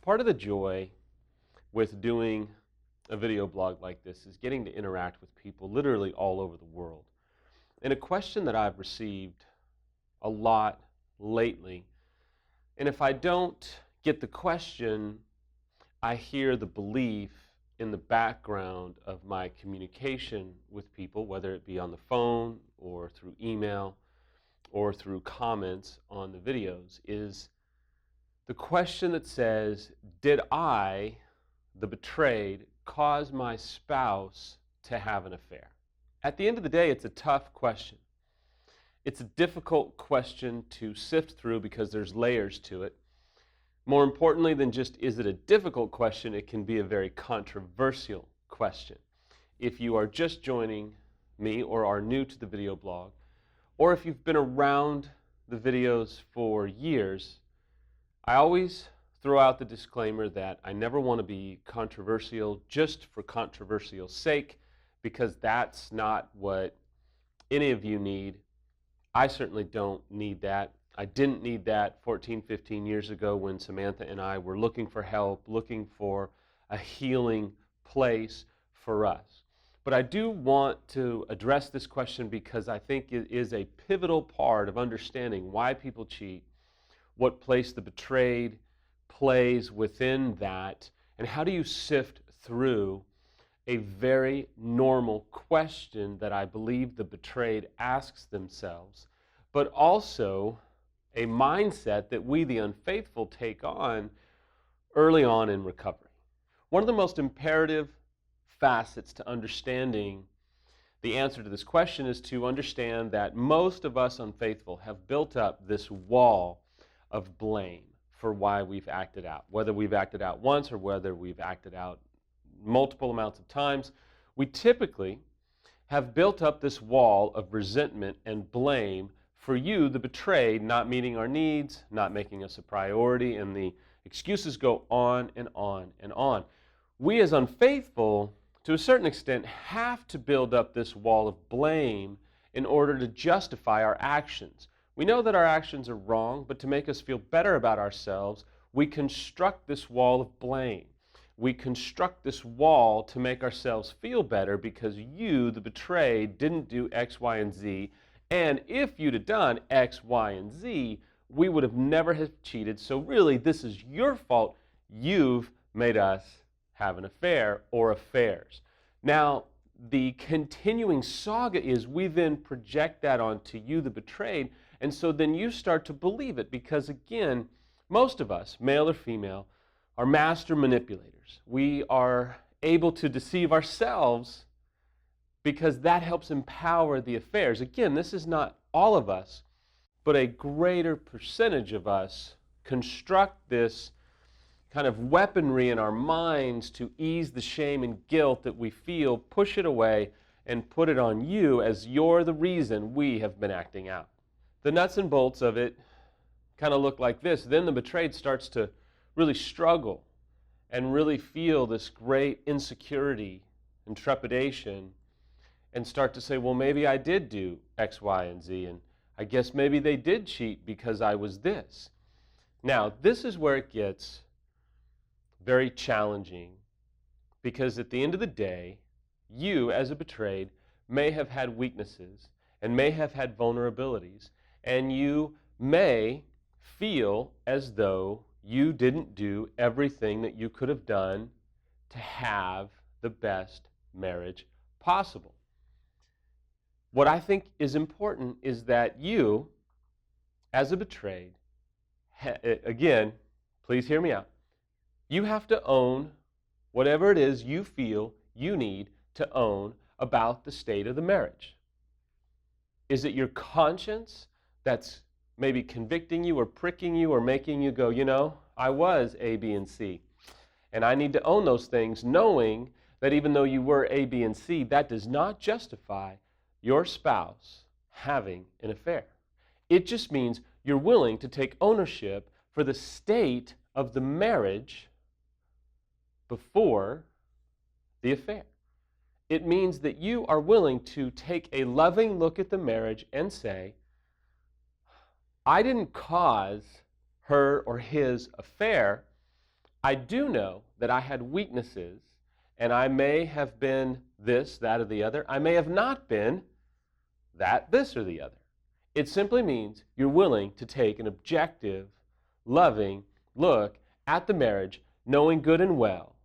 Part of the joy with doing a video blog like this is getting to interact with people literally all over the world. And a question that I've received a lot lately, and if I don't get the question, I hear the belief in the background of my communication with people, whether it be on the phone or through email or through comments on the videos, is the question that says, did I, the betrayed, cause my spouse to have an affair? At the end of the day, it's a tough question. It's a difficult question to sift through because there's layers to it. More importantly than just is it a difficult question, it can be a very controversial question. If you are just joining me or are new to the video blog, or if you've been around the videos for years, I always throw out the disclaimer that I never want to be controversial just for controversial's sake, because that's not what any of you need. I certainly don't need that. I didn't need that 14, 15 years ago when Samantha and I were looking for help, looking for a healing place for us. But I do want to address this question because I think it is a pivotal part of understanding why people cheat, what place the betrayed plays within that, and how do you sift through a very normal question that I believe the betrayed asks themselves, but also a mindset that we, the unfaithful, take on early on in recovery. One of the most imperative facets to understanding the answer to this question is to understand that most of us unfaithful have built up this wall of blame for why we've acted out. Whether we've acted out once or whether we've acted out multiple amounts of times, we typically have built up this wall of resentment and blame for you, the betrayed, not meeting our needs, not making us a priority, and the excuses go on and on and on. We as unfaithful, to a certain extent, have to build up this wall of blame in order to justify our actions. We know that our actions are wrong, but to make us feel better about ourselves, we construct this wall of blame. We construct this wall to make ourselves feel better because you, the betrayed, didn't do X, Y, and Z. And if you'd have done X, Y, and Z, we would have never have cheated. So really, this is your fault. You've made us have an affair or affairs. Now, the continuing saga is we then project that onto you, the betrayed, and so then you start to believe it because, again, most of us, male or female, are master manipulators. We are able to deceive ourselves because that helps empower the affairs. Again, this is not all of us, but a greater percentage of us construct this kind of weaponry in our minds to ease the shame and guilt that we feel, push it away, and put it on you as you're the reason we have been acting out. The nuts and bolts of it kind of look like this. Then the betrayed starts to really struggle and really feel this great insecurity and trepidation and start to say, well, maybe I did do X, Y, and Z, and I guess maybe they did cheat because I was this. Now, this is where it gets very challenging because at the end of the day, you as a betrayed may have had weaknesses and may have had vulnerabilities, and you may feel as though you didn't do everything that you could have done to have the best marriage possible. What I think is important is that you, as a betrayed, again, please hear me out, you have to own whatever it is you feel you need to own about the state of the marriage. Is it your conscience that's maybe convicting you or pricking you or making you go, you know, I was A, B, and C, and I need to own those things, knowing that even though you were A, B, and C, that does not justify your spouse having an affair. It just means you're willing to take ownership for the state of the marriage before the affair. It means that you are willing to take a loving look at the marriage and say, I didn't cause her or his affair. I do know that I had weaknesses, and I may have been this, that, or the other. I may have not been that, this, or the other. It simply means you're willing to take an objective, loving look at the marriage, knowing good and well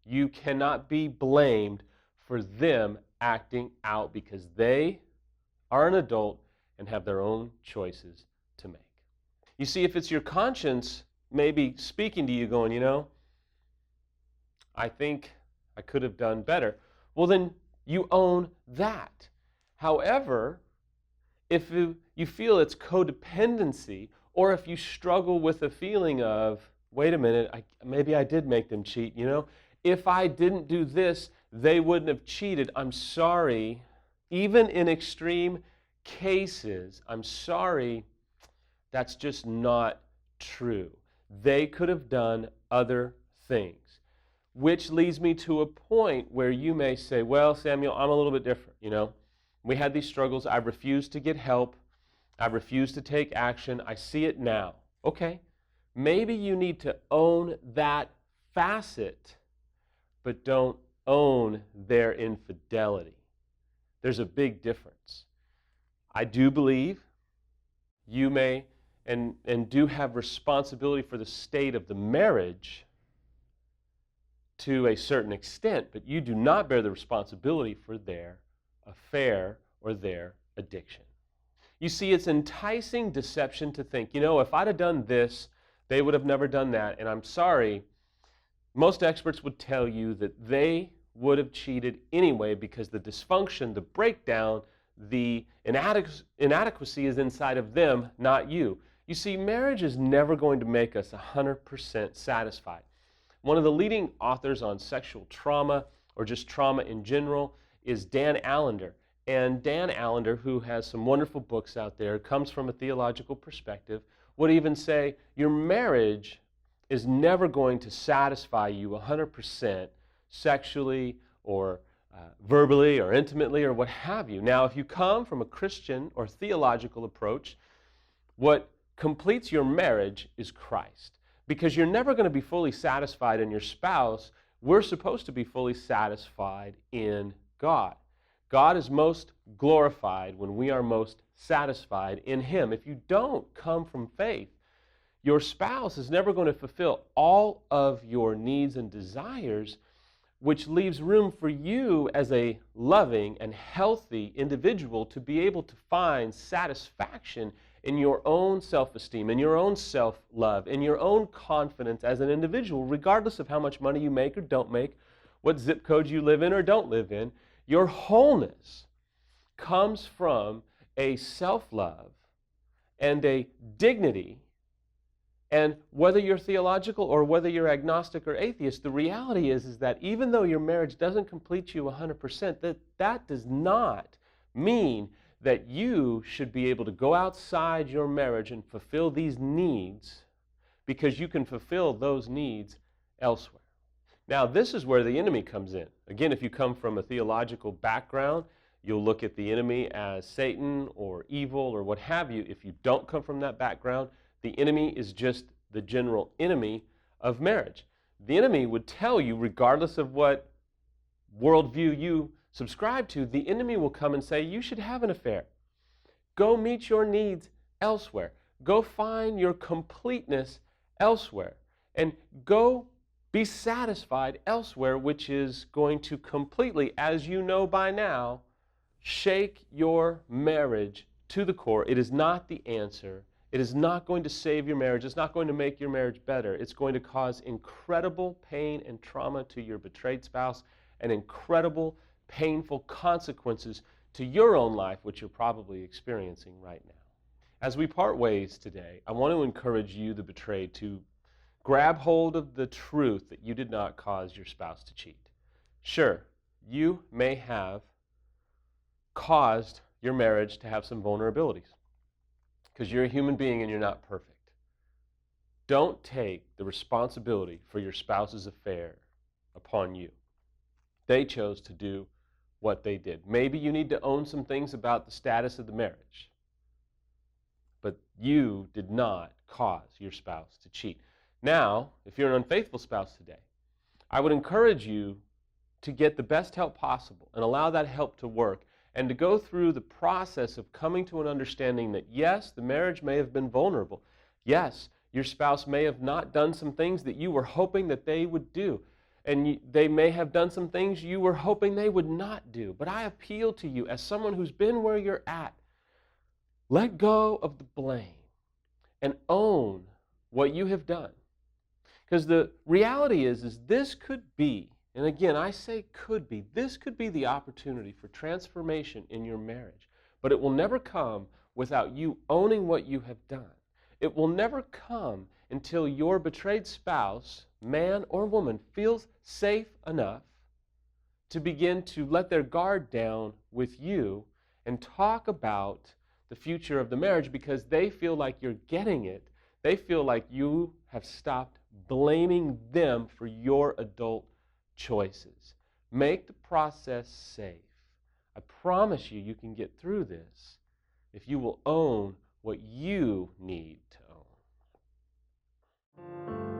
you cannot be blamed for them acting out because they are an adult and have their own choices to make. You see, if it's your conscience maybe speaking to you going, I think I could have done better, well, then you own that. However, if you feel it's codependency, or if you struggle with a feeling of, wait a minute, maybe I did make them cheat, if I didn't do this, they wouldn't have cheated. I'm sorry. Even in extreme cases, I'm sorry, that's just not true. They could have done other things, which leads me to a point where you may say, well, Samuel, I'm a little bit different, We had these struggles. I refused to get help. I refused to take action. I see it now. Okay, maybe you need to own that facet, but don't own their infidelity. There's a big difference. I do believe you may and do have responsibility for the state of the marriage to a certain extent, but you do not bear the responsibility for their affair or their addiction. You see, it's enticing deception to think, if I'd have done this, they would have never done that, and I'm sorry, most experts would tell you that they would have cheated anyway because the dysfunction, the breakdown, the inadequacy is inside of them, not you. You see, marriage is never going to make us 100% satisfied. One of the leading authors on sexual trauma, or just trauma in general, is Dan Allender. And Dan Allender, who has some wonderful books out there, comes from a theological perspective, would even say your marriage is never going to satisfy you 100% sexually or verbally or intimately or what have you. Now, if you come from a Christian or theological approach, what completes your marriage is Christ. Because you're never going to be fully satisfied in your spouse. We're supposed to be fully satisfied in God. God is most glorified when we are most satisfied in Him. If you don't come from faith, your spouse is never going to fulfill all of your needs and desires, which leaves room for you as a loving and healthy individual to be able to find satisfaction in your own self-esteem, in your own self-love, in your own confidence as an individual, regardless of how much money you make or don't make, what zip code you live in or don't live in. Your wholeness comes from a self-love and a dignity. And whether you're theological or whether you're agnostic or atheist, the reality is that even though your marriage doesn't complete you 100%, that does not mean that you should be able to go outside your marriage and fulfill these needs, because you can fulfill those needs elsewhere. Now, this is where the enemy comes in. Again, if you come from a theological background, you'll look at the enemy as Satan or evil or what have you. If you don't come from that background, the enemy is just the general enemy of marriage. The enemy would tell you, regardless of what worldview you subscribe to, the enemy will come and say, you should have an affair. Go meet your needs elsewhere. Go find your completeness elsewhere. And go be satisfied elsewhere, which is going to completely, as you know by now, shake your marriage to the core. It is not the answer. It is not going to save your marriage. It's not going to make your marriage better. It's going to cause incredible pain and trauma to your betrayed spouse and incredible, painful consequences to your own life, which you're probably experiencing right now. As we part ways today, I want to encourage you, the betrayed, to grab hold of the truth that you did not cause your spouse to cheat. Sure, you may have caused your marriage to have some vulnerabilities because you're a human being and you're not perfect. Don't take the responsibility for your spouse's affair upon you. They chose to do what they did. Maybe you need to own some things about the status of the marriage, but you did not cause your spouse to cheat. Now, if you're an unfaithful spouse today, I would encourage you to get the best help possible and allow that help to work and to go through the process of coming to an understanding that yes, the marriage may have been vulnerable. Yes, your spouse may have not done some things that you were hoping that they would do. And they may have done some things you were hoping they would not do. But I appeal to you as someone who's been where you're at. Let go of the blame and own what you have done. Because the reality is this could be, and again, I say could be, this could be the opportunity for transformation in your marriage. But it will never come without you owning what you have done. It will never come until your betrayed spouse, man or woman, feels safe enough to begin to let their guard down with you and talk about the future of the marriage because they feel like you're getting it. They feel like you have stopped blaming them for your adult choices. Make the process safe. I promise you, you can get through this if you will own what you need to own.